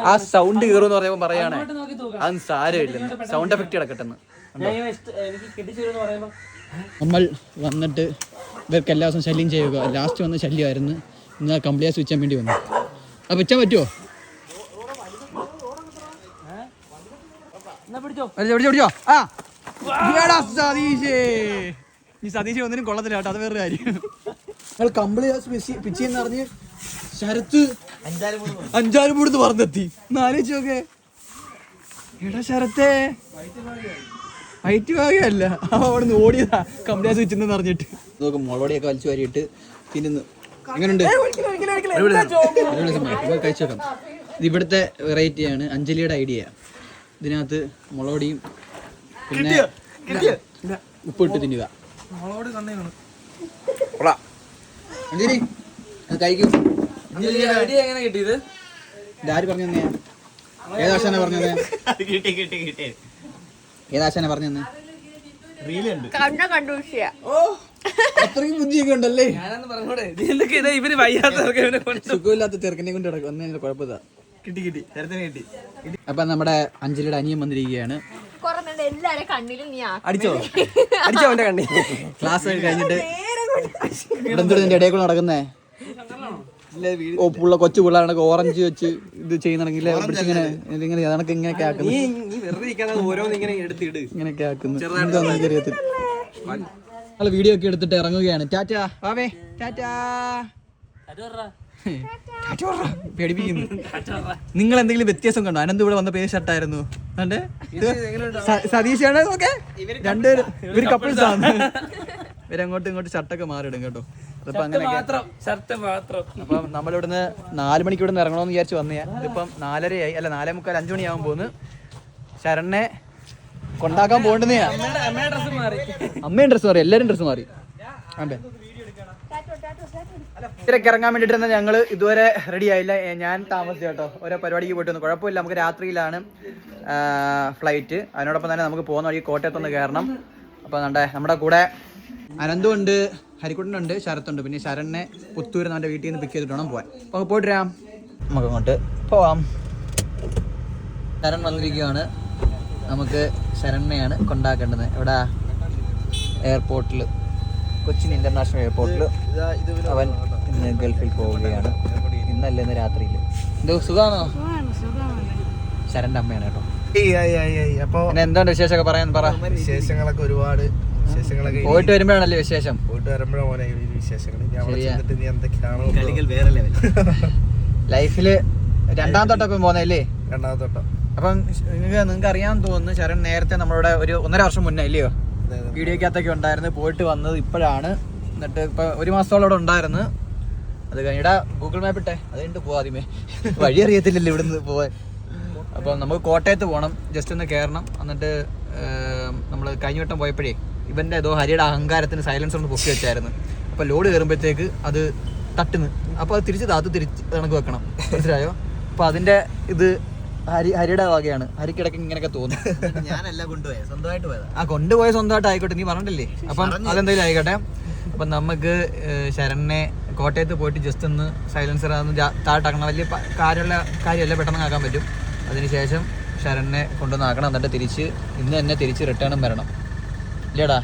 ആ സൗണ്ട് കയറുമെന്ന് പറയുമ്പോൾ പറയാണ് അത് സാരമില്ല, സൗണ്ട് എഫക്റ്റ് കിടക്കട്ടെന്ന്. നമ്മൾ വന്നിട്ട് ഇവർക്ക് എല്ലാ ദിവസവും ശല്യം ചെയ്യുക. ലാസ്റ്റ് വന്ന ശല്യമായിരുന്നു. ഇന്ന് കംപ്ലീറ്റ് വെച്ചാൻ വേണ്ടി വന്നു. അത് വെച്ചാൽ പറ്റുമോ? പിടിച്ചോ. ആ സതീഷേ, ഈ സതീഷ് ഒന്നിനും കൊള്ളത്തില്ല കേട്ടോ. അത് വേറൊരു കാര്യം. ഞങ്ങൾ കംപ്ലീറ്റ് പിച്ചെന്ന് പറഞ്ഞ് ശരത്ത് 5 മൂടുന്ന് പറഞ്ഞെത്തി. ആലോചിച്ച് നോക്കേ. എടാ ശരത്തേ ഹൈറ്റ് ഭാഗ്യമല്ല, അവിടെ നിന്ന് ഓടിയതാ കംപ്ലീറ്റ് വെച്ചെന്ന് പറഞ്ഞിട്ട്. നോക്കും മുളകൊടിയൊക്കെ വലിച്ചു വാരിയിട്ട് തിന്നുന്നു. എങ്ങനെയുണ്ട്? കഴിച്ചു നോക്കാം. ഇത് ഇവിടുത്തെ വെറൈറ്റിയാണ്, അഞ്ജലിയുടെ ഐഡിയ. ഇതിനകത്ത് മുളകൊടിയും പിന്നെ ഉപ്പിട്ട് തിന്നുക. അഞ്ജലി അത് കഴിക്കും. ആര് പറഞ്ഞു തന്നെ? ഏതാശാന പറഞ്ഞു തന്നെ? ഏതാശാന പറഞ്ഞു തന്നെ? അത്രയും ബുദ്ധിയൊക്കെ ഉണ്ടല്ലേ. സുഖമില്ലാത്ത ചെറുക്കനെ കൊണ്ട് വന്നതിന്റെ കുഴപ്പമില്ല. കിട്ടി അപ്പൊ നമ്മുടെ അഞ്ജലിയുടെ അനിയൻ വന്നിരിക്കുകയാണ്. അടിച്ചോ അവന്റെ കണ്ണി. ക്ലാസ് കഴിഞ്ഞിട്ട് നിന്റെ ഇടയിൽ കൂടെ നടക്കുന്നേ. പുള്ള കൊച്ചു പിള്ളേർക്ക് ഓറഞ്ച് വെച്ച് ഇത് ചെയ്യുന്നുണ്ടെങ്കിൽ ഇങ്ങനെ അതൊക്കെ ഇങ്ങനെയൊക്കെ ആക്കുന്നു. ഇങ്ങനെയൊക്കെ ആക്കുന്നു. ഞങ്ങൾ വീഡിയോ ഒക്കെ എടുത്തിട്ട് ഇറങ്ങുകയാണ്. ടാറ്റാ വാവേ, ടാറ്റാ. പേടിപ്പിക്കുന്നു. നിങ്ങൾ എന്തെങ്കിലും വ്യത്യാസം കണ്ടോ? അനന്ത് ഇവിടെ വന്ന പേര് ഷർട്ടായിരുന്നു. സതീഷാണ്. ഓക്കെ, രണ്ടുപേരും ഇവര് കപ്പിൾസ് ആണ്. ഇവരങ്ങോട്ടും ഇങ്ങോട്ടും ഷർട്ടൊക്കെ മാറിയിടും കേട്ടോ. അതിപ്പോ അങ്ങനെയൊക്കെ. അപ്പം നമ്മളിവിടുന്ന് 4 മണിക്ക് ഇവിടുന്ന് ഇറങ്ങണമെന്ന് വിചാരിച്ചു വന്നയാ. ഇതിപ്പം 4:30 അല്ല 4:45 5 മണിയാവാൻ പോകുന്നു. ശരണ്ണെ കൊണ്ടാക്കാൻ പോകണ്ടെന്നെയാ. അമ്മയും ഡ്രസ്സ് മാറി, എല്ലാരും ഡ്രസ്സ് മാറി. അതെ ഇത്രയ്ക്ക് ഇറങ്ങാൻ വേണ്ടിയിട്ട് ഞങ്ങൾ ഇതുവരെ റെഡി ആയില്ല. ഞാൻ താമസിച്ചു കേട്ടോ, ഓരോ പരിപാടിക്ക് പോയിട്ട് വന്നു. കുഴപ്പമില്ല, നമുക്ക് രാത്രിയിലാണ് ഫ്ലൈറ്റ്. അതിനോടൊപ്പം തന്നെ നമുക്ക് പോകുന്ന വഴി കോട്ടയത്തൊന്ന് കയറണം. അപ്പോൾ നമ്മുടെ കൂടെ അനന്തുണ്ട്, ഹരിക്കുട്ടനുണ്ട്, ശരത്തുണ്ട്, പിന്നെ ശരണിനെ പുത്തൂര് നമ്മുടെ വീട്ടിൽ നിന്ന് പിക്ക് ചെയ്തിട്ട് വേണം പോകാൻ. അപ്പോൾ പോയിട്ട് വരാം, നമുക്ക് അങ്ങോട്ട് പോവാം. ശരൺ വന്നിരിക്കുകയാണ്. നമുക്ക് ശരണിനെയാണ് കൊണ്ടാക്കേണ്ടത്. ഇവിടെ എയർപോർട്ടിൽ, കൊച്ചിൻ ഇന്റർനാഷണൽ എയർപോർട്ടിൽ. അവൻ ഇന്ന് ഗൾഫിൽ പോവുകയാണ്. ഇന്നല്ല, ഇന്ന് രാത്രിയിൽ. എന്തോ സുഖമാണോ? ശരന്റെ അമ്മയാണ് കേട്ടോ. അപ്പൊ എന്താണ് വിശേഷമൊക്കെ പറയാൻ പറ. വിശേഷങ്ങളൊക്കെ ഒരുപാട് വിശേഷങ്ങളൊക്കെ പോയിട്ട് വരുമ്പോഴാണല്ലേ വിശേഷം. പോയിട്ട് വരുമ്പോഴാണ് മോനെ ഈ വിശേഷങ്ങൾ. നീ എന്തൊക്കെയാണോ ലൈഫില് രണ്ടാം തൊട്ടപ്പം പോന്നല്ലേ? രണ്ടാമത്തെ തൊട്ടം. അപ്പം നിങ്ങൾക്ക് അറിയാൻ തോന്നുന്നു, ശരൺ നേരത്തെ നമ്മളോട് ഒരു 1.5 വർഷം മുന്നേ ഇല്ലയോ വീഡിയോക്കകത്തൊക്കെ ഉണ്ടായിരുന്നു. പോയിട്ട് വന്നത് ഇപ്പോഴാണ്. എന്നിട്ട് ഇപ്പൊ 1 മാസത്തോളം ഇവിടെ ഉണ്ടായിരുന്നു. അത് കഴിഞ്ഞിട്ട് ഗൂഗിൾ മാപ്പ് ഇട്ടെ, അത് കഴിഞ്ഞിട്ട് പോവാ. ആദ്യമേ വഴി അറിയത്തില്ലല്ലോ ഇവിടുന്ന് പോവാൻ. അപ്പം നമുക്ക് കോട്ടയത്ത് പോകണം, ജസ്റ്റ് ഒന്ന് കയറണം. എന്നിട്ട് നമ്മൾ കഴിഞ്ഞ വട്ടം പോയപ്പോഴേ ഇവൻ്റെ ഏതോ ഹരിയുടെ അഹങ്കാരത്തിന് സൈലൻസർ ഒന്ന് പൊക്കി വെച്ചായിരുന്നു. അപ്പോൾ ലോഡ് കയറുമ്പോഴത്തേക്ക് അത് തട്ടുന്നു. അപ്പോൾ അത് തിരിച്ച് കണക്ക് വെക്കണം, മനസ്സിലായോ? അപ്പോൾ അതിൻ്റെ ഇത് ഹരിയുടെ വകയാണ്. ഹരിക്കിടയ്ക്ക് ഇങ്ങനെയൊക്കെ തോന്നും. ഞാനല്ല കൊണ്ടുപോയത്, സ്വന്തമായിട്ട് പോയതാ. കൊണ്ടുപോയ സ്വന്തമായിട്ട് ആയിക്കോട്ടെ, നീ പറഞ്ഞില്ലേ. അപ്പം അതെന്തെങ്കിലും ആയിക്കോട്ടെ. അപ്പം നമുക്ക് ശരണിനെ കോട്ടയത്ത് പോയിട്ട് ജസ്റ്റ് ഒന്ന് സൈലൻസർ അതൊന്ന് താഴ്ത്താക്കണം. വലിയ കാര്യമല്ല, പെട്ടെന്ന് ആക്കാൻ പറ്റും. അതിനുശേഷം ശരണിനെ കൊണ്ടുവന്ന് ആക്കണം. എന്നിട്ട് ഇന്ന് തന്നെ തിരിച്ച് റിട്ടേണും വരണം, ഇല്ലേടാ?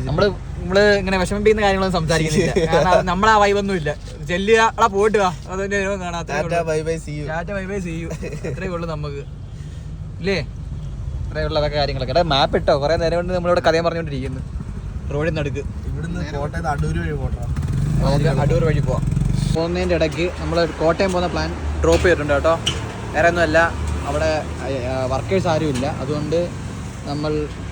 നമ്മള് ഇങ്ങനെ വിഷമിപ്പിക്കുന്ന കാര്യങ്ങളൊന്നും സംസാരിക്കുന്നില്ല. കാരണം നമ്മളാ വൈബൊന്നും ഇല്ല. ചെല്ലുക, പോയിട്ട് വാ, അതിന്റെ കാണാത്ത അത്രേ ഉള്ളു നമുക്ക്, ഇല്ലേ? അത്രയുള്ള കാര്യങ്ങളൊക്കെ. മാപ്പ് ഇട്ടോ, കുറെ നേരം കൊണ്ട് നമ്മളിവിടെ കഥയും പറഞ്ഞുകൊണ്ടിരിക്കുന്നു. റോഡിൽ നടുക്ക് ഇവിടുന്ന് കോട്ടയത്ത് അടൂർ വഴി പോട്ടോ. അടൂർ വഴി പോവാം. പോകുന്നതിൻ്റെ ഇടയ്ക്ക് നമ്മൾ കോട്ടയം പോകുന്ന പ്ലാൻ ഡ്രോപ്പ് ചെയ്തിട്ടുണ്ട് കേട്ടോ. വേറെ ഒന്നുമല്ല, അവിടെ വർക്കേഴ്സ് ആരും ഇല്ല. അതുകൊണ്ട് നമ്മൾ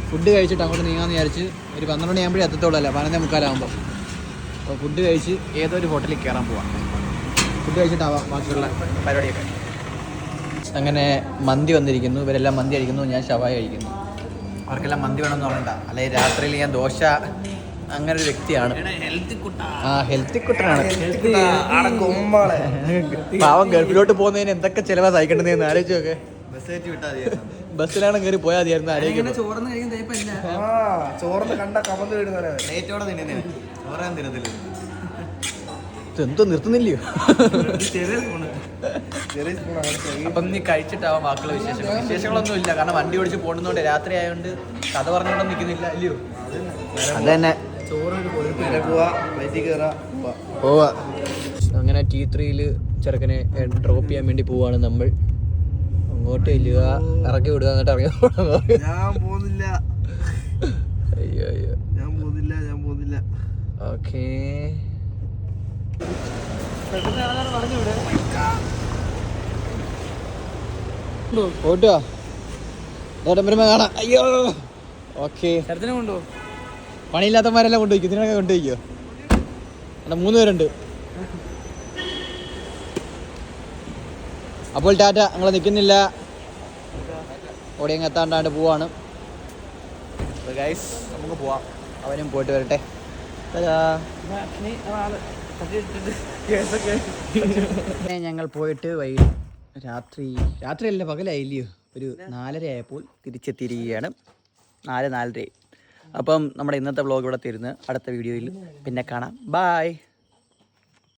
ഫുഡ് കഴിച്ചിട്ട് അങ്ങോട്ട് നീങ്ങാന്ന് വിചാരിച്ച് ഒരു 12 മണിയാകുമ്പോഴേ എത്തത്തോളൂ, അല്ല 11:45. അപ്പോൾ ഫുഡ് കഴിച്ച് ഏതോ ഒരു ഹോട്ടലിൽ കയറാൻ പോവാം. ഫുഡ് കഴിച്ചിട്ടാവാം ബാക്കിയുള്ള പരിപാടിയൊക്കെ. അങ്ങനെ മന്തി വന്നിരിക്കുന്നു. ഇവരെല്ലാം മന്തി കഴിക്കുന്നു, ഞാൻ ഷവായ കഴിക്കുന്നു. അവർക്കെല്ലാം മന്തി വേണമെന്ന് പറഞ്ഞിട്ട, അല്ലെങ്കിൽ രാത്രിയിൽ ഞാൻ ദോശ, അങ്ങനെ ഒരു വ്യക്തിയാണ്. ഹെൽത്തി കുട്ടനാണ്. പാവം ഗൾഫിലോട്ട് പോകുന്നതിന് എന്തൊക്കെ ചിലവാ സഹിക്കേണ്ടതെന്ന് ആലോചിച്ചൊക്കെ. ബസ്സിലാണ് കയറി പോയാൽ മതിയായിരുന്നു. എന്തോ നിർത്തുന്നില്ലയോ? അപ്പം നീ കഴിച്ചിട്ടാവാം ബാക്കിയുള്ള വിശേഷങ്ങളൊന്നും ഇല്ല. കാരണം വണ്ടി ഓടിച്ച് പോകുന്നതുകൊണ്ട് രാത്രി ആയതുകൊണ്ട് കഥ പറഞ്ഞുകൊണ്ടൊന്നും നിൽക്കുന്നില്ല, അല്ലയോ? അത് തന്നെ പോവാ. അങ്ങനെ T3 ചെറുക്കനെ ഡ്രോപ്പ് ചെയ്യാൻ വേണ്ടി പോവാണ് നമ്മൾ. അങ്ങോട്ട് ചെല്ലുക, ഇറക്കി വിടുക, എന്നിട്ട് ഇറങ്ങി പോകുന്നില്ല. ഓക്കേ, പോട്ടോ വരുമ്പോ കാണാം. അയ്യോ, ഓക്കെ. കൊണ്ടുപോകും. പണിയില്ലാത്തമാരെല്ലാം കൊണ്ടുപോയിക്കും, ഇതിനൊക്കെ കൊണ്ടുപോയിക്കോ. അവിടെ 3 പേരുണ്ട്. അപ്പോൾ ടാറ്റ, ഞങ്ങൾ നിൽക്കുന്നില്ല, ഓടിയങ്ങ് എത്താണ്ടാണ്ട് പോവാണ്. ഗൈസ്, നമുക്ക് പോവാം. അവനും പോയിട്ട് വരട്ടെ. ഞങ്ങൾ പോയിട്ട് രാത്രിയല്ല, പകലായില്ലയോ, ഒരു 4:30 ആയപ്പോൾ തിരിച്ചെത്തിയിരിക്കുകയാണ്. 4:30. അപ്പം നമ്മുടെ ഇന്നത്തെ വ്ളോഗ് ഇവിടെ തീരുന്നു. അടുത്ത വീഡിയോയിൽ പിന്നെ കാണാം. ബായ്.